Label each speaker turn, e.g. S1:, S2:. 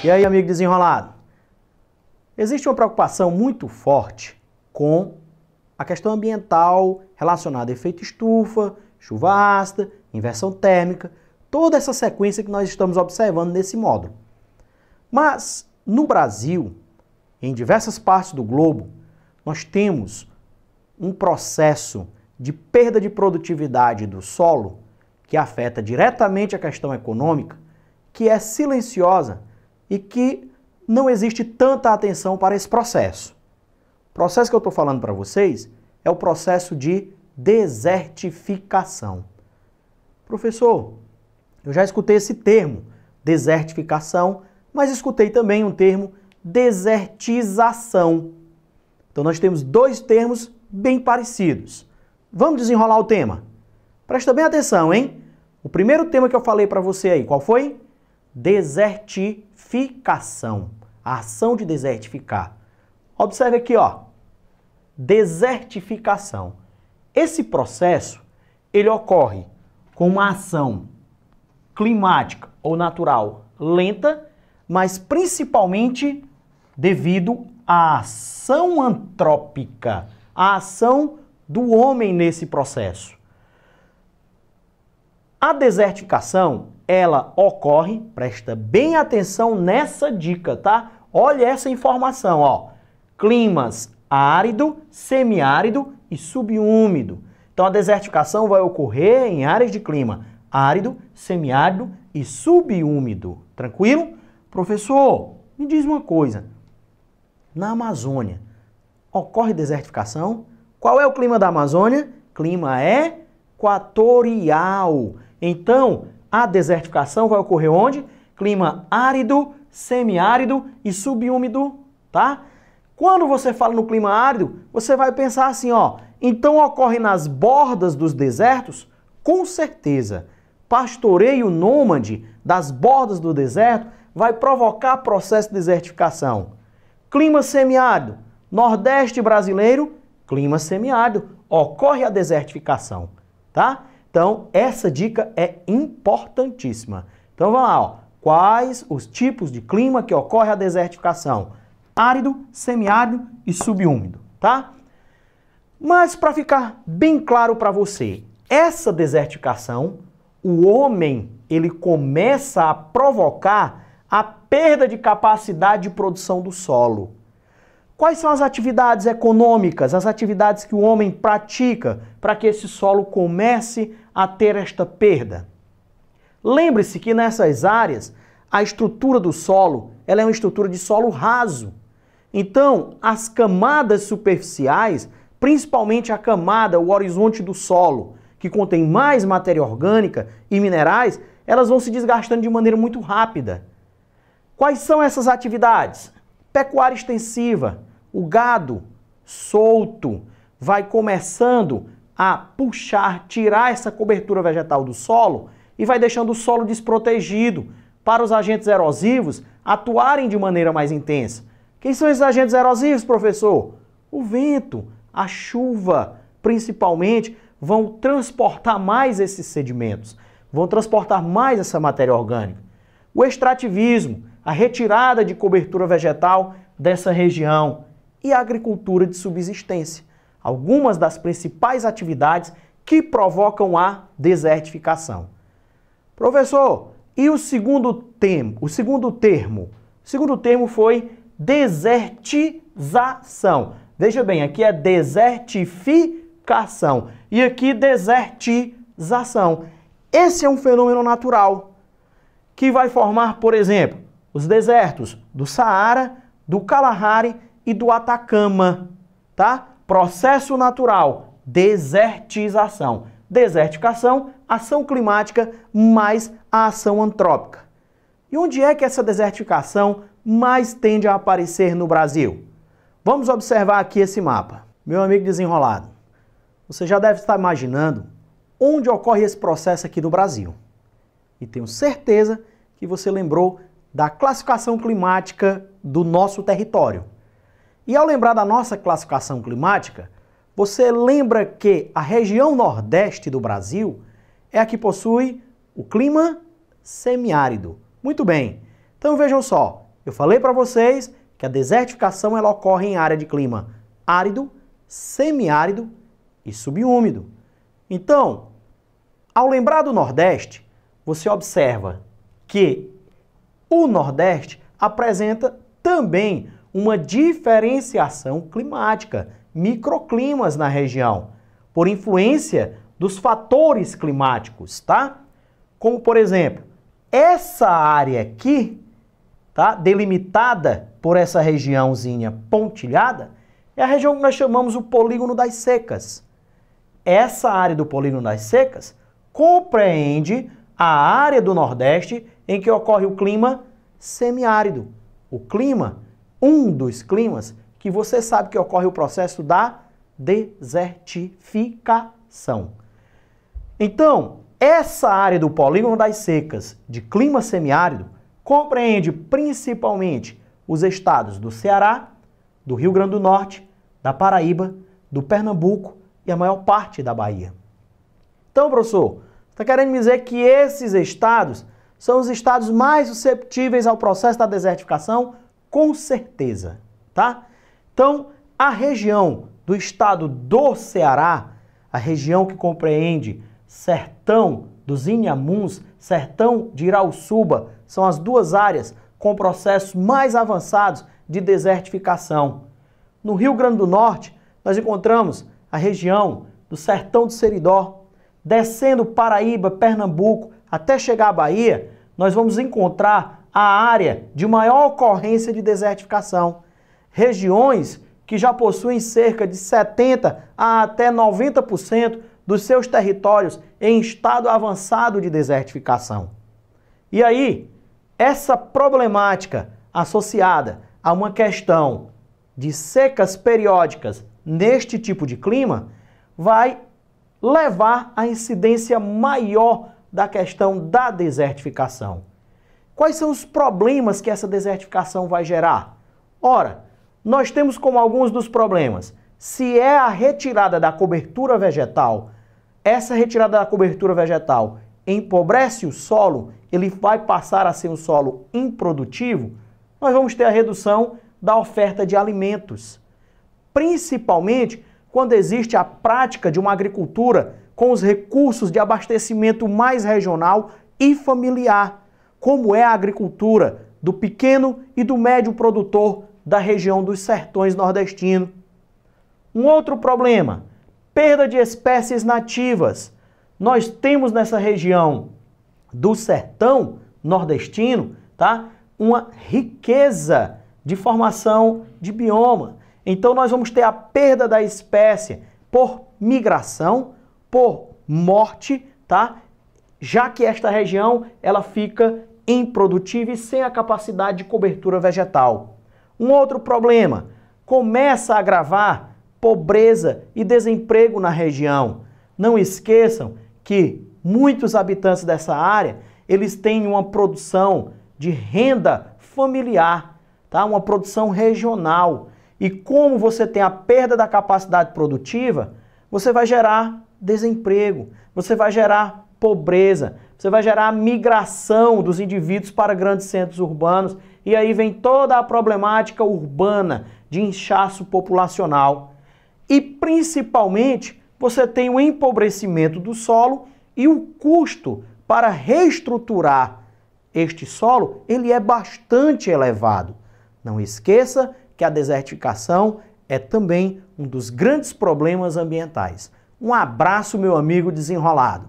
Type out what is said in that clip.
S1: E aí, amigo desenrolado? Existe uma preocupação muito forte com a questão ambiental relacionada a efeito estufa, chuva ácida, inversão térmica, toda essa sequência que nós estamos observando nesse módulo. Mas, no Brasil, em diversas partes do globo, nós temos um processo de perda de produtividade do solo que afeta diretamente a questão econômica, que é silenciosa e que não existe tanta atenção para esse processo. O processo que eu estou falando para vocês é o processo de desertificação. Professor, eu já escutei esse termo, desertificação, mas escutei também um termo, desertização. Então nós temos dois termos bem parecidos. Vamos desenrolar o tema? Presta bem atenção, hein? O primeiro tema que eu falei para você aí, qual foi? Desertificação. A ação de desertificar. Observe aqui, ó. Desertificação. Esse processo, ele ocorre com uma ação climática ou natural lenta, mas principalmente devido à ação antrópica, a ação do homem nesse processo. A desertificação, ela ocorre, presta bem atenção nessa dica, tá? Olha essa informação, ó. Climas árido, semiárido e subúmido. Então a desertificação vai ocorrer em áreas de clima árido, semiárido e subúmido. Tranquilo? Professor, me diz uma coisa. Na Amazônia, ocorre desertificação? Qual é o clima da Amazônia? Clima equatorial. Então, a desertificação vai ocorrer onde? Clima árido, semiárido e subúmido, tá? Quando você fala no clima árido, você vai pensar assim, ó, então ocorre nas bordas dos desertos? Com certeza. Pastoreio nômade das bordas do deserto vai provocar processo de desertificação. Clima semiárido, Nordeste brasileiro, clima semiárido, ocorre a desertificação, tá? Então, essa dica é importantíssima. Então, vamos lá, ó. Quais os tipos de clima que ocorre a desertificação? Árido, semiárido e subúmido, tá? Mas, para ficar bem claro para você, essa desertificação, o homem, ele começa a provocar a perda de capacidade de produção do solo. Quais são as atividades econômicas, as atividades que o homem pratica para que esse solo comece a ter esta perda? Lembre-se que nessas áreas, a estrutura do solo, ela é uma estrutura de solo raso. Então, as camadas superficiais, principalmente a camada, o horizonte do solo, que contém mais matéria orgânica e minerais, elas vão se desgastando de maneira muito rápida. Quais são essas atividades? Pecuária extensiva. O gado solto vai começando a puxar, tirar essa cobertura vegetal do solo e vai deixando o solo desprotegido para os agentes erosivos atuarem de maneira mais intensa. Quem são esses agentes erosivos, professor? O vento, a chuva, principalmente, vão transportar mais esses sedimentos, vão transportar mais essa matéria orgânica. O extrativismo, a retirada de cobertura vegetal dessa região e a agricultura de subsistência. Algumas das principais atividades que provocam a desertificação. Professor, e o segundo termo? O segundo termo foi desertização. Veja bem, aqui é desertificação e aqui desertização. Esse é um fenômeno natural que vai formar, por exemplo, os desertos do Saara, do Kalahari e do Atacama, tá? Processo natural, desertização. Desertificação, ação climática mais a ação antrópica. E onde é que essa desertificação mais tende a aparecer no Brasil? Vamos observar aqui esse mapa. Meu amigo desenrolado, você já deve estar imaginando onde ocorre esse processo aqui no Brasil. E tenho certeza que você lembrou da classificação climática do nosso território. E ao lembrar da nossa classificação climática, você lembra que a região nordeste do Brasil é a que possui o clima semiárido. Muito bem. Então vejam só, Eu falei para vocês que a desertificação ela ocorre em área de clima árido, semiárido e subúmido. Então, ao lembrar do Nordeste, você observa que o Nordeste apresenta também uma diferenciação climática, microclimas na região, por influência dos fatores climáticos, tá? Como, por exemplo, essa área aqui, tá? Delimitada por essa regiãozinha pontilhada, é a região que nós chamamos o polígono das secas. Essa área do polígono das secas compreende a área do Nordeste em que ocorre o clima semiárido. O clima, um dos climas que você sabe que ocorre o processo da desertificação. Então, essa área do polígono das secas de clima semiárido compreende principalmente os estados do Ceará, do Rio Grande do Norte, da Paraíba, do Pernambuco e a maior parte da Bahia. Então, professor, está querendo me dizer que esses estados são os estados mais susceptíveis ao processo da desertificação? Com certeza, tá? Então, a região do estado do Ceará, a região que compreende Sertão dos Inhamuns, Sertão de Irauçuba, são as duas áreas com processos mais avançados de desertificação. No Rio Grande do Norte, nós encontramos a região do Sertão do Seridó, descendo Paraíba, Pernambuco, até chegar à Bahia, nós vamos encontrar a área de maior ocorrência de desertificação. Regiões que já possuem cerca de 70% a até 90% dos seus territórios em estado avançado de desertificação. E aí, essa problemática associada a uma questão de secas periódicas neste tipo de clima vai levar à incidência maior da questão da desertificação. Quais são os problemas que essa desertificação vai gerar? Ora, nós temos como alguns dos problemas, se é a retirada da cobertura vegetal, essa retirada da cobertura vegetal empobrece o solo, ele vai passar a ser um solo improdutivo, nós vamos ter a redução da oferta de alimentos. Principalmente quando existe a prática de uma agricultura com os recursos de abastecimento mais regional e familiar, como é a agricultura do pequeno e do médio produtor da região dos sertões nordestinos. Um outro problema, perda de espécies nativas. Nós temos nessa região do sertão nordestino, tá? Uma riqueza de formação de bioma. Então nós vamos ter a perda da espécie por migração, por morte, tá? Já que esta região ela fica improdutiva e sem a capacidade de cobertura vegetal. Um outro problema, começa a agravar pobreza e desemprego na região. Não esqueçam que muitos habitantes dessa área, eles têm uma produção de renda familiar, tá? Uma produção regional. E como você tem a perda da capacidade produtiva, você vai gerar desemprego, você vai gerar pobreza, você vai gerar migração dos indivíduos para grandes centros urbanos, e aí vem toda a problemática urbana de inchaço populacional. E principalmente, você tem o empobrecimento do solo e o custo para reestruturar este solo, ele é bastante elevado. Não esqueça que a desertificação é também um dos grandes problemas ambientais. Um abraço, meu amigo desenrolado.